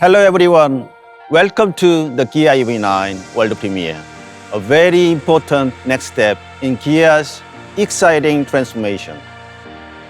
Hello everyone, welcome to the Kia EV9 World Premiere, a very important next step in Kia's exciting transformation.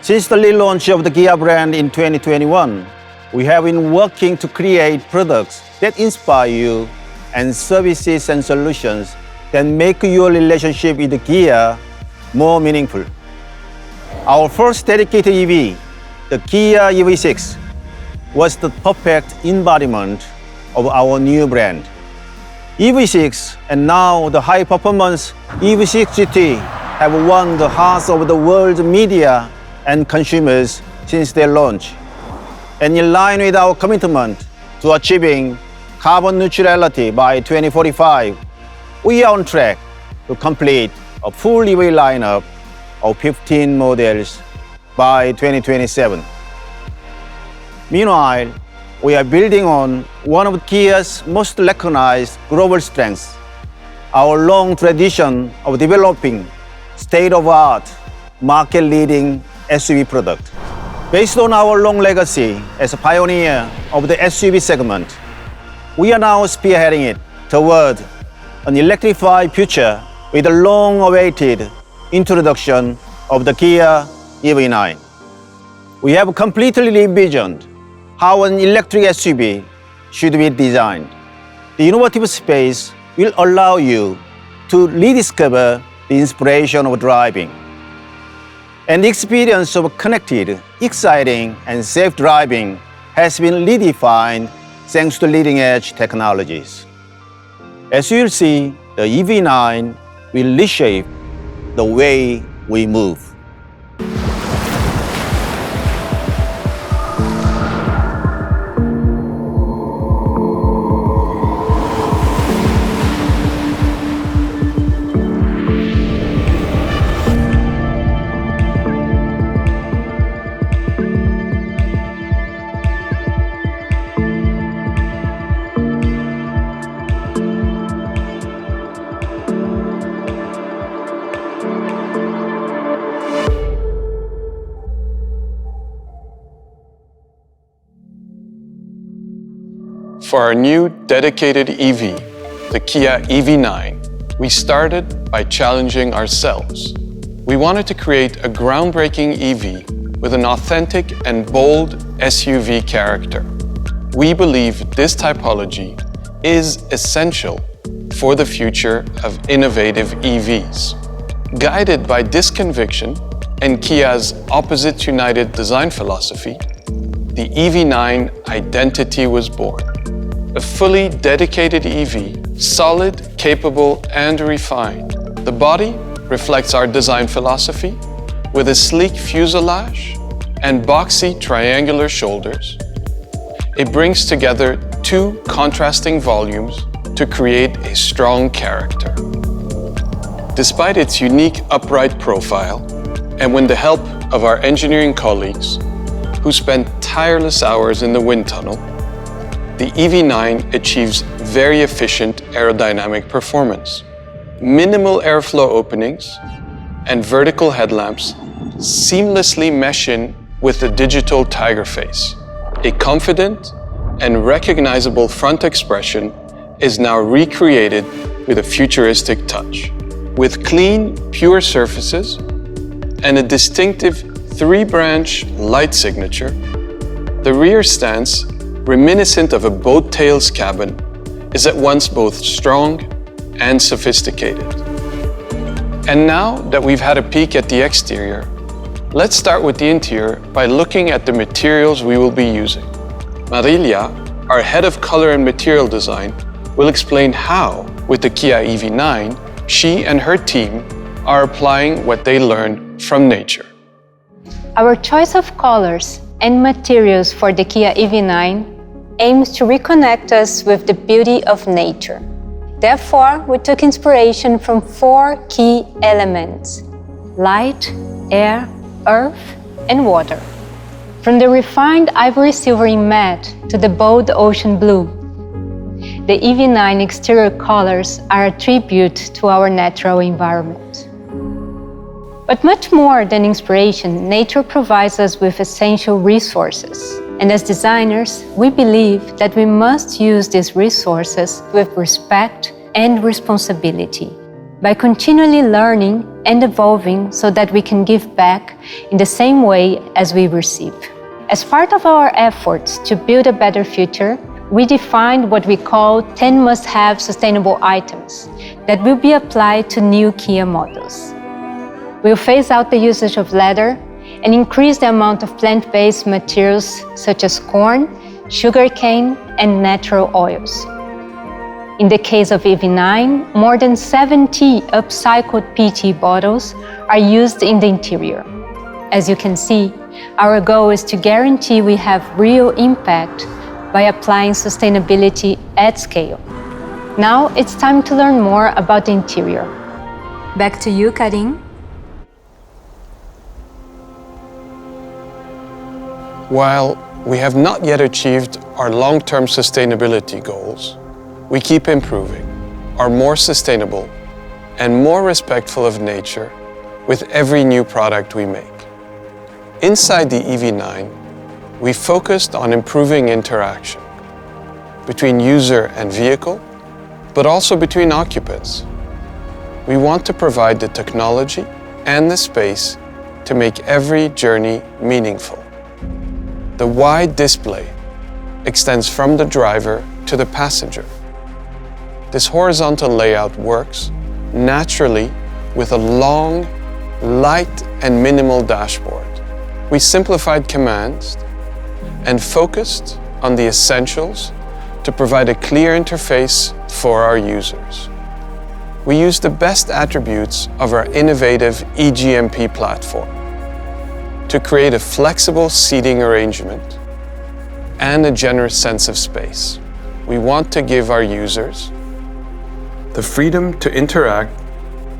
Since the relaunch of the Kia brand in 2021, we have been working to create products that inspire you and services and solutions that make your relationship with Kia more meaningful. Our first dedicated EV, the Kia EV6, was the perfect embodiment of our new brand. EV6 and now the high-performance EV6 GT have won the hearts of the world's media and consumers since their launch. And in line with our commitment to achieving carbon neutrality by 2045, we are on track to complete a full EV lineup of 15 models by 2027. Meanwhile, we are building on one of Kia's most recognized global strengths, our long tradition of developing state-of-the-art, market-leading SUV product. Based on our long legacy as a pioneer of the SUV segment, we are now spearheading it toward an electrified future with the long-awaited introduction of the Kia EV9. We have completely re-envisioned how an electric SUV should be designed. The innovative space will allow you to rediscover the inspiration of driving and the experience of connected, exciting, and safe driving has been redefined thanks to leading-edge technologies. As you'll see, the EV9 will reshape the way we move. For our new dedicated EV, the Kia EV9, we started by challenging ourselves. We wanted to create a groundbreaking EV with an authentic and bold SUV character. We believe this typology is essential for the future of innovative EVs. Guided by this conviction and Kia's opposites united design philosophy, the EV9 identity was born. A fully dedicated EV, solid, capable, and refined. The body reflects our design philosophy with a sleek fuselage and boxy triangular shoulders. It brings together two contrasting volumes to create a strong character. Despite its unique upright profile, and with the help of our engineering colleagues who spent tireless hours in the wind tunnel, the EV9 achieves very efficient aerodynamic performance. Minimal airflow openings and vertical headlamps seamlessly mesh in with the digital tiger face. A confident and recognizable front expression is now recreated with a futuristic touch. With clean, pure surfaces and a distinctive three-branch light signature, the rear stance, reminiscent of a boat tail's cabin, is at once both strong and sophisticated. And now that we've had a peek at the exterior, let's start with the interior by looking at the materials we will be using. Marilia, our head of color and material design, will explain how, with the Kia EV9, she and her team are applying what they learned from nature. Our choice of colors and materials for the Kia EV9 aims to reconnect us with the beauty of nature. Therefore, we took inspiration from four key elements: light, air, earth, and water. From the refined ivory silvery matte to the bold ocean blue, the EV9 exterior colors are a tribute to our natural environment. But much more than inspiration, nature provides us with essential resources. And as designers, we believe that we must use these resources with respect and responsibility by continually learning and evolving so that we can give back in the same way as we receive. As part of our efforts to build a better future, we defined what we call 10 must-have sustainable items that will be applied to new Kia models. We'll phase out the usage of leather and increase the amount of plant-based materials such as corn, sugarcane, and natural oils. In the case of EV9, more than 70 upcycled PET bottles are used in the interior. As you can see, our goal is to guarantee we have real impact by applying sustainability at scale. Now it's time to learn more about the interior. Back to you, Karim. While we have not yet achieved our long-term sustainability goals, we keep improving, are more sustainable, and more respectful of nature with every new product we make. Inside the EV9, we focused on improving interaction between user and vehicle, but also between occupants. We want to provide the technology and the space to make every journey meaningful. The wide display extends from the driver to the passenger. This horizontal layout works naturally with a long, light, and minimal dashboard. We simplified commands and focused on the essentials to provide a clear interface for our users. We use the best attributes of our innovative eGMP platform to create a flexible seating arrangement and a generous sense of space. We want to give our users the freedom to interact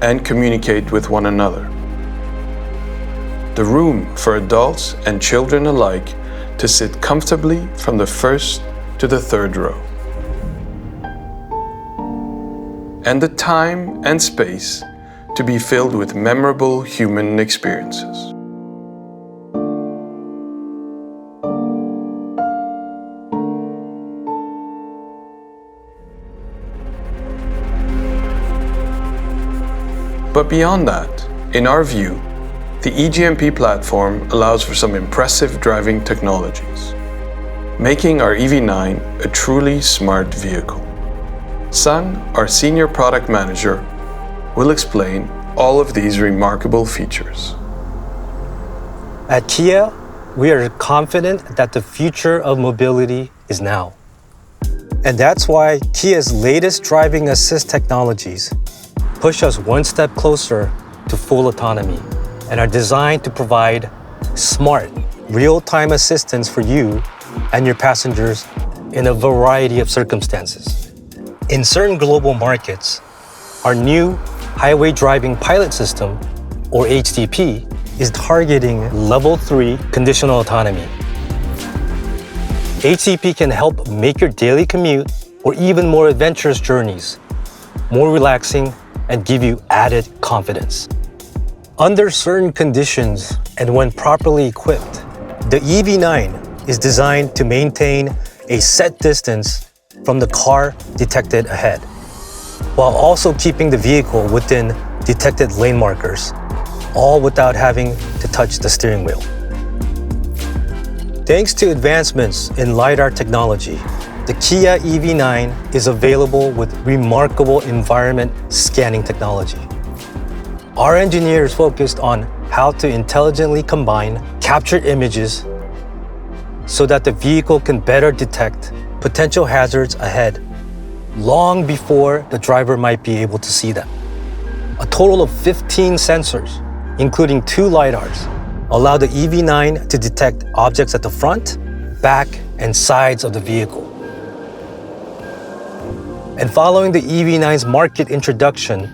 and communicate with one another. The room for adults and children alike to sit comfortably from the first to the third row. And the time and space to be filled with memorable human experiences. But beyond that, in our view, the eGMP platform allows for some impressive driving technologies, making our EV9 a truly smart vehicle. Sang, our senior product manager, will explain all of these remarkable features. At Kia, we are confident that the future of mobility is now. And that's why Kia's latest driving assist technologies push us one step closer to full autonomy and are designed to provide smart, real-time assistance for you and your passengers in a variety of circumstances. In certain global markets, our new Highway Driving Pilot System, or HDP, is targeting Level 3 conditional autonomy. HDP can help make your daily commute or even more adventurous journeys more relaxing and give you added confidence. Under certain conditions and when properly equipped, the EV9 is designed to maintain a set distance from the car detected ahead, while also keeping the vehicle within detected lane markers, all without having to touch the steering wheel. Thanks to advancements in LiDAR technology, the Kia EV9 is available with remarkable environment scanning technology. Our engineers focused on how to intelligently combine captured images so that the vehicle can better detect potential hazards ahead long before the driver might be able to see them. A total of 15 sensors, including 2 LiDARs, allow the EV9 to detect objects at the front, back, and sides of the vehicle. And following the EV9's market introduction,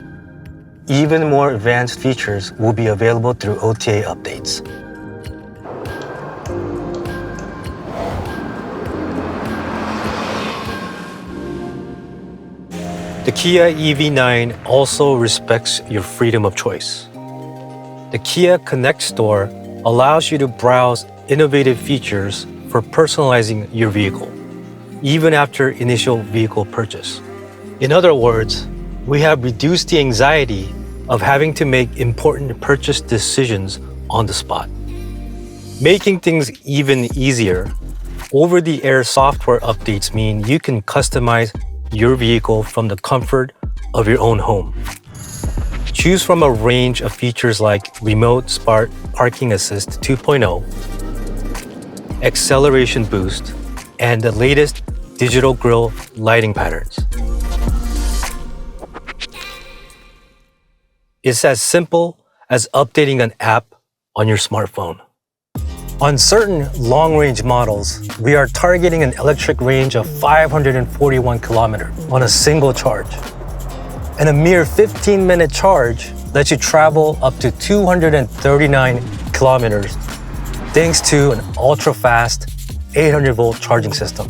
even more advanced features will be available through OTA updates. The Kia EV9 also respects your freedom of choice. The Kia Connect store allows you to browse innovative features for personalizing your vehicle, even after initial vehicle purchase. In other words, we have reduced the anxiety of having to make important purchase decisions on the spot. Making things even easier, over-the-air software updates mean you can customize your vehicle from the comfort of your own home. Choose from a range of features like Remote Smart Parking Assist 2.0, Acceleration Boost, and the latest digital grille lighting patterns. It's as simple as updating an app on your smartphone. On certain long-range models, we are targeting an electric range of 541 kilometers on a single charge. And a mere 15-minute charge lets you travel up to 239 kilometers thanks to an ultra-fast 800-volt charging system.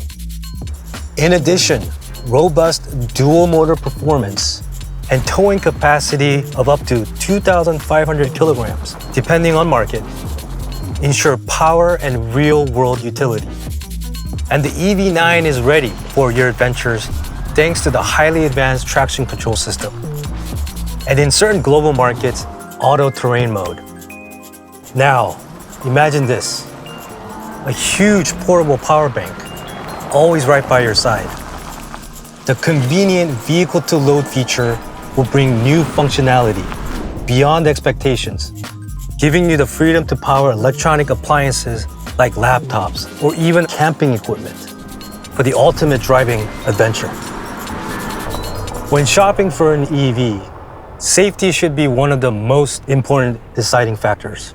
In addition, robust dual-motor performance and towing capacity of up to 2,500 kilograms, depending on market, ensure power and real-world utility. And the EV9 is ready for your adventures thanks to the highly advanced traction control system. And in certain global markets, auto-terrain mode. Now, imagine this: a huge portable power bank, always right by your side. The convenient vehicle-to-load feature will bring new functionality beyond expectations, giving you the freedom to power electronic appliances like laptops or even camping equipment for the ultimate driving adventure. When shopping for an EV, safety should be one of the most important deciding factors.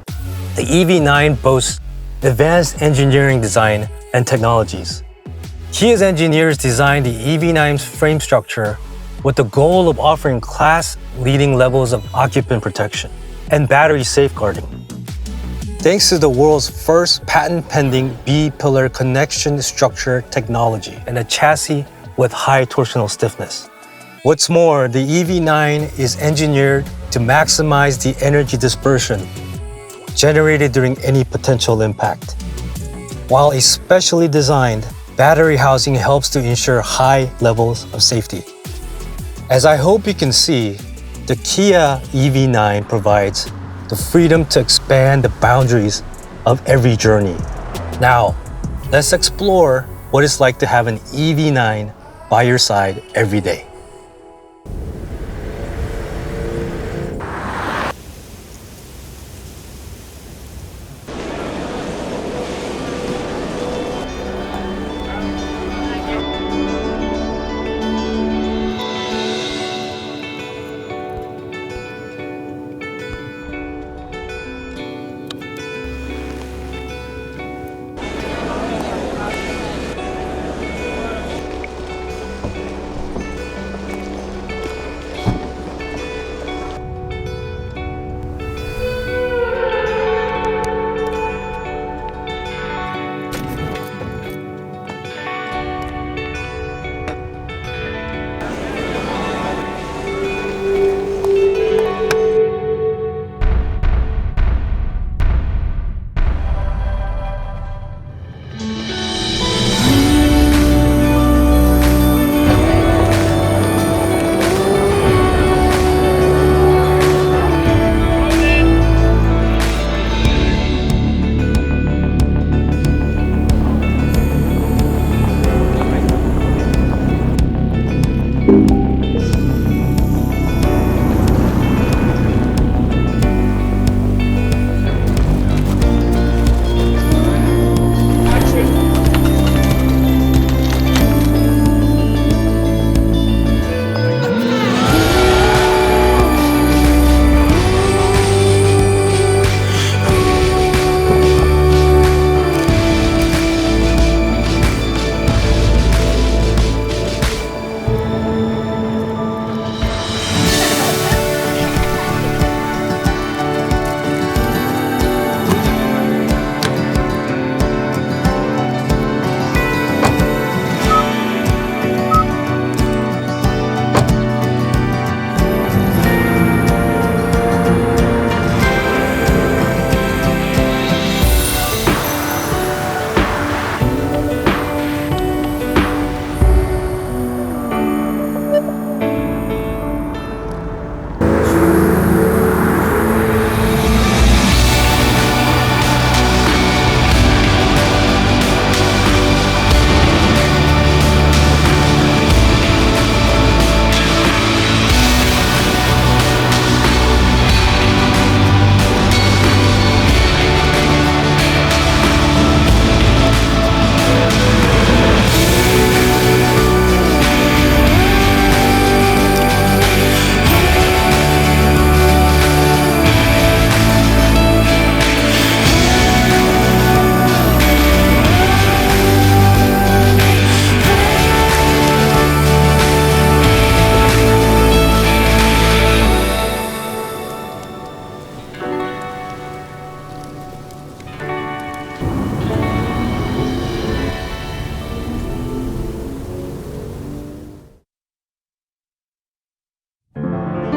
The EV9 boasts advanced engineering design and technologies. Kia's engineers designed the EV9's frame structure with the goal of offering class-leading levels of occupant protection and battery safeguarding. Thanks to the world's first patent-pending B-pillar connection structure technology and a chassis with high torsional stiffness. What's more, the EV9 is engineered to maximize the energy dispersion generated during any potential impact, while a specially designed battery housing helps to ensure high levels of safety. As I hope you can see, the Kia EV9 provides the freedom to expand the boundaries of every journey. Now, let's explore what it's like to have an EV9 by your side every day.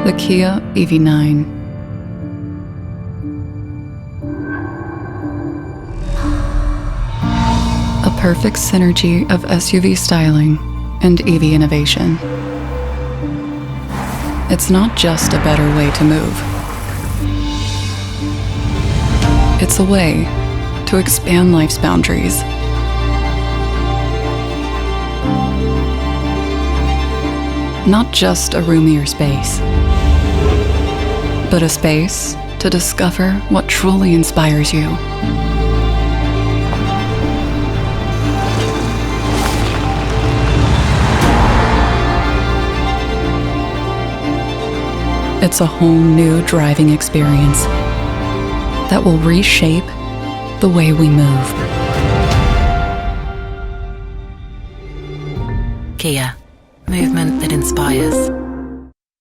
The Kia EV9. A perfect synergy of SUV styling and EV innovation. It's not just a better way to move. It's a way to expand life's boundaries. Not just a roomier space, but a space to discover what truly inspires you. It's a whole new driving experience that will reshape the way we move. Kia, movement that inspires.